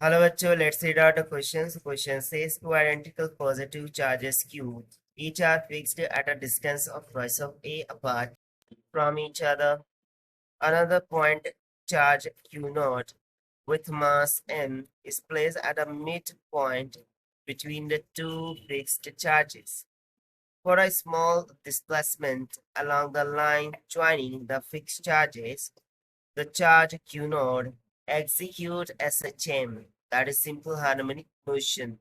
Hello bachcho, let's read out the questions. Question says two identical positive charges Q. Each are fixed at a distance of twice of A apart from each other. Another point charge Q naught with mass M is placed at a midpoint between the two fixed charges. For a small displacement along the line joining the fixed charges, the charge Q naught executes as a chain, that is simple harmonic motion.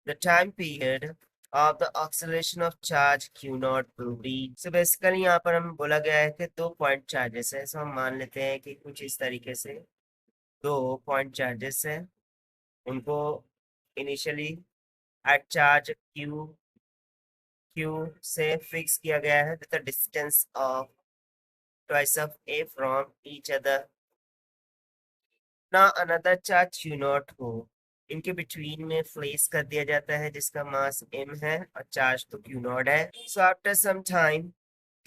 The time period of the oscillation of charge Q naught will be. So basically यहाँ पर हमें बोला गया है कि दो point charges है, so हम मान लेते हैं कि कुछ इस तरीके से दो पॉइंट चार्जेस है, उनको इनिशियली एट चार्ज Q से फिक्स किया गया है with the distance of twice of A from each other. Now another charge Q naught को इनके बिटवीन में प्लेस कर दिया जाता है जिसका मास m है और चार्ज तो Q naught है. So after some time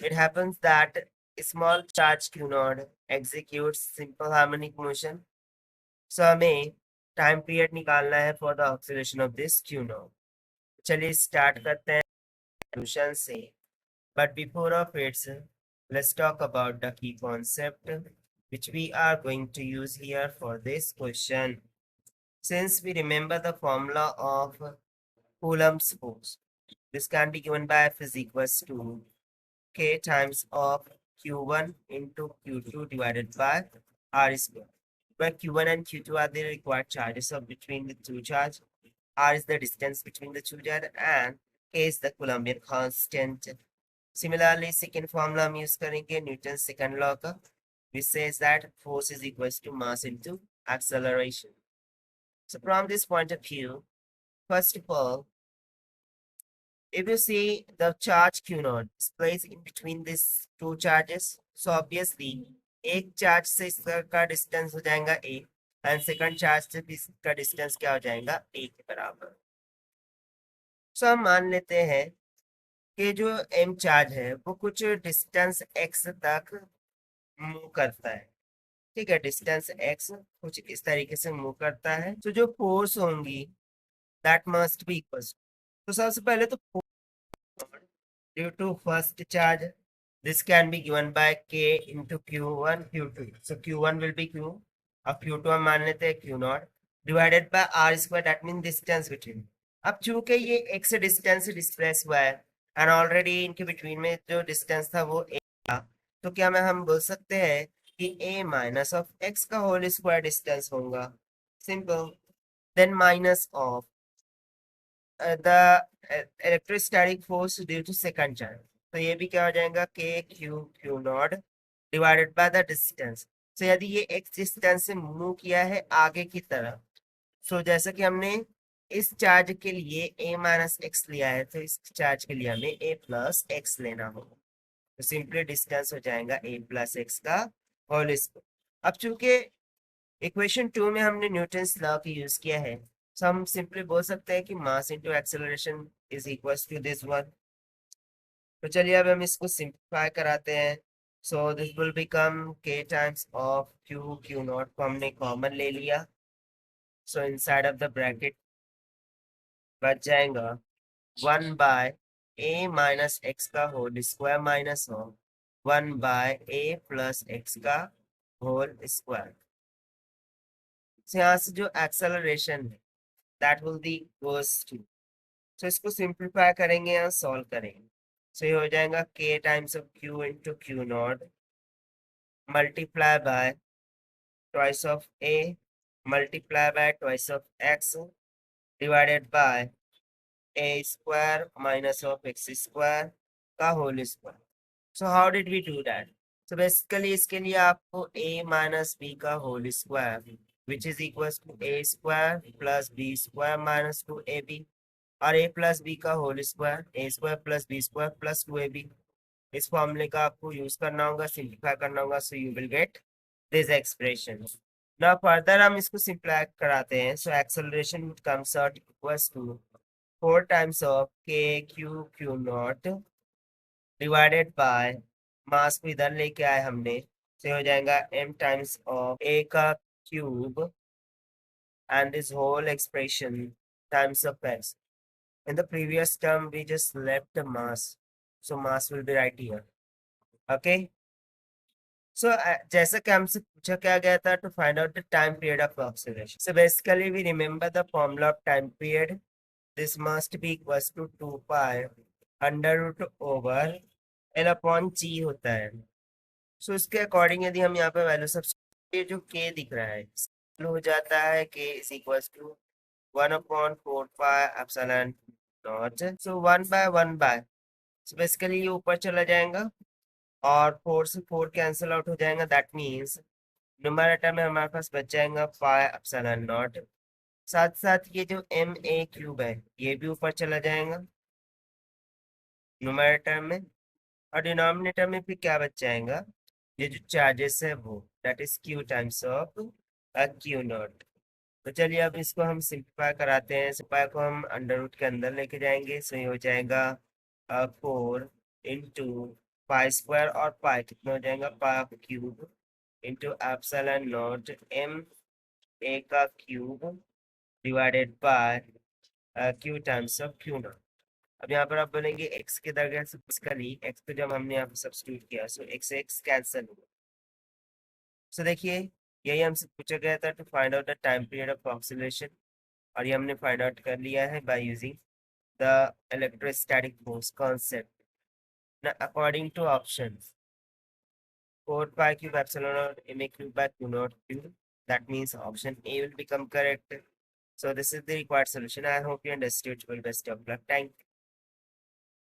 it happens that small charge Q naught executes simple harmonic motion. So हमें टाइम पीरियड निकालना है for the oscillation of this Q naught. चलिए स्टार्ट करते हैं सॉल्यूशन से. But before of it, let's talk about the key concept which we are going to use here for this question. Since we remember the formula of Coulomb's force, this can be given by F is equals to K times of Q1 into Q2 divided by R square, where Q1 and Q2 are the required charges of between the two charge, R is the distance between the two charge, and K is the Coulombian constant. Similarly, second formula हम use करेंगे Newton's second law का, which says that force is equals to mass into acceleration. So from this point of view, first of all, if you see the charge Q naught is placed in between these two charges, so obviously एक charge से इसका distance हो जाएगा a and second charge से भी इसका distance क्या हो जाएगा a के बराबर. सो हम मान लेते हैं कि जो m चार्ज है वो कुछ डिस्टेंस x तक मूव करता है. ठीक है, डिस्टेंस x कुछ इस तरीके से मूव करता है. तो जो फोर्स होंगी दैट मस्ट बी इक्वल. तो सबसे पहले तो due to first charge, this can be given by k into q1 q2. So q1 will be q, अब q2 हम मान लेते हैं q naught divided by r square, that means distance between. अब चूंकि ये x डिस्टेंस डिस्प्लेस हुआ है एंड ऑलरेडी इनके बिटवीन में जो डिस्टेंस था वो a था, तो क्या मैं हम बोल सकते हैं कि a माइनस ऑफ x का होल स्क्वायर डिस्टेंस होगा. Simple. Then minus of the electrostatic force due to second charge. तो ये भी क्या हो जाएगा q not divided by the distance. तो यदि ये x डिस्टेंस से मूव किया है आगे की तरफ, सो जैसा कि हमने इस चार्ज के लिए a माइनस एक्स लिया है, तो इस चार्ज के लिए हमें a प्लस एक्स लेना होगा. तो सिंपली डिस्टेंस हो जाएगा a प्लस एक्स का होल स्क्वायर. अब चूंकि इक्वेशन 2 में हमने न्यूटन्स लॉ की यूज किया है, तो हम सिंपली बोल सकते हैं कि mass into acceleration is equals to this one. तो चलिए अब हम इसको सिंप्लीफाई कराते हैं. So this will become k times of q not को हमने कॉमन ले लिया. So inside of the bracket बच जाएगा 1 बाय a माइनस एक्स का whole square minus 1 by a plus x का होल स्क्वायर. यहाँ से जो एक्सेलरेशन है that will be equals to, so इसको सिंप्लीफाई करेंगे या सॉल्व करेंगे. सो ये हो जाएगा k times of q into q not multiply by twice of a multiply by twice of x divided by a square minus of x square का whole square. So how did we do that? So basically इसके लिए आपको a minus b का whole square which is equals to a square plus b square minus 2ab और a plus b का whole square a square plus b square plus 2ab. इस फॉर्मूले का आपको यूज करना होगा, सिंप्लीफाई करना होगा, so you will get this expression. Now further हम इसको सिंप्लीफाई कराते हैं. So acceleration comes out equals to 4 times of k q not divided by mass को इधर लेके आए हमने, तो हो जाएगा m टाइम्स ऑफ a का cube and this whole expression times of x. In the previous term, we just left the mass, so mass will be right here. Okay. So जैसा कि हमसे पूछा क्या गया था to find out the time period of oscillation. So basically we remember the formula of time period. This must be equals to 2 pi under root over L upon G होता है. So इसके अकॉर्डिंग यदि हम यहाँ पे value सब, ये जो k दिख रहा है हो जाता है k is equals to 1 upon 4 pi epsilon naught. So 1 by 1 by, so basically ये ऊपर चला जाएगा और 4 से 4 कैंसिल आउट हो जाएगा. दैट मीन्स न्यूमरेटर में हमारे पास बच जाएगा पाई एप्सिलॉन नॉट. साथ साथ ये जो एम ए क्यूब है ये भी ऊपर चला जाएगा न्यूमरेटर में, और डिनोमिनेटर में फिर क्या बच जाएगा, ये जो चार्जेस है वो, that is Q times of Q not. तो चलिए अब इसको हम सिंप्लीफाई कराते हैं. सिंप्लीफाई को हम अंडर रूट के अंदर लेके जाएंगे. सो ये हो जाएगा 4 इंटू पाई स्क्वायर, और पाई कितना हो जाएगा, pi cube into epsilon not M A का cube divided by Q times of Q not. अब यहाँ पर आप बोलेंगे एक्स की जगह बेसिकली एक्स को जब हमने यहाँ पर सब्स्टिट्यूट किया, सो एक्स एक्स कैंसिल हुआ. सो देखिए यही हमसे पूछा गया था to find out the time period of oscillation, और ये हमने फाइंड आउट कर लिया है by using the electrostatic force concept. Now, according to options, 4 pi cube epsilon naught ma cube by q naught cube. That means option A will become correct. So this is the required solution. I hope you understood. Well, best of luck. Thank you.